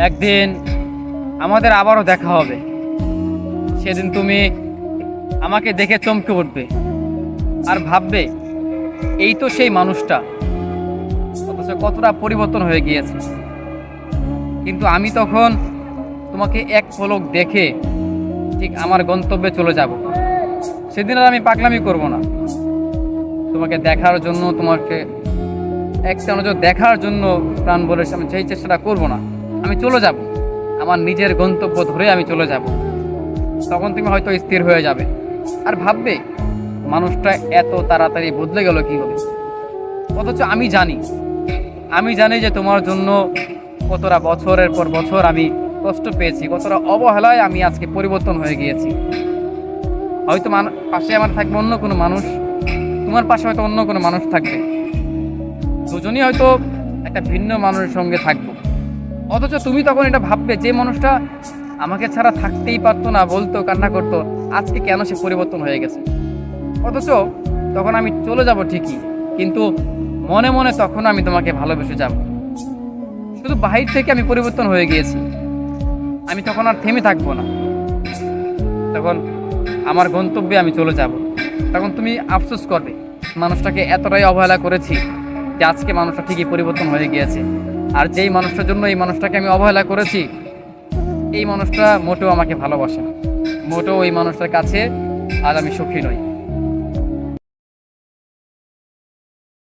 একদিন আমাদের আবারও দেখা হবে। সেদিন তুমি আমাকে দেখে চমকে উঠবে আর ভাববে এই তো সেই মানুষটা, অথচ কতটা পরিবর্তন হয়ে গিয়েছে। কিন্তু আমি তখন তোমাকে এক পলক দেখে ঠিক আমার গন্তব্যে চলে যাব। সেদিন আর আমি পাগলামি করব না। তোমাকে দেখার জন্য, তোমাকে একটা নজর দেখার জন্য প্রাণ বলে আমি সেই চেষ্টাটা করব না। আমি চলে যাব, আমার নিজের গন্তব্য ধরে আমি চলে যাব। তখন তুমি হয়তো স্থির হয়ে যাবে আর ভাববে মানুষটা এত তাড়াতাড়ি বদলে গেল কি হবে। অথচ আমি জানি যে তোমার জন্য কতটা বছরের পর বছর আমি কষ্ট পেয়েছি, কতটা অবহেলায় আমি আজকে পরিবর্তন হয়ে গিয়েছি। হয়তো পাশে আমার থাকবে অন্য কোনো মানুষ, তোমার পাশে হয়তো অন্য কোনো মানুষ থাকবে, দুজনই হয়তো একটা ভিন্ন মানুষের সঙ্গে থাকবো। অথচ তুমি তখন এটা ভাববে যে মানুষটা আমাকে ছাড়া থাকতেই পারতো না, বলতো, কান্না করতো, আজকে কেন সে পরিবর্তন হয়ে গেছে। অথচ তখন আমি চলে যাব ঠিকই, কিন্তু মনে মনে তখন আমি তোমাকে ভালোবেসে যাব। শুধু বাহির থেকে আমি পরিবর্তন হয়ে গিয়েছি, আমি তখন আর থেমে থাকবো না। তখন আমার গন্তব্যে আমি চলে যাব। তখন তুমি আফসোস করবে মানুষটাকে এতটাই অবহেলা করেছি যে আজকে মানুষটা ঠিকই পরিবর্তন হয়ে গিয়েছে। আর যেই মানুষটার জন্য এই মানুষটাকে আমি অবহেলা করেছি, এই মানুষটা মোটেও আমাকে ভালোবাসে না, মোটেও এই মানুষটার কাছে আজ আমি সুখী নই।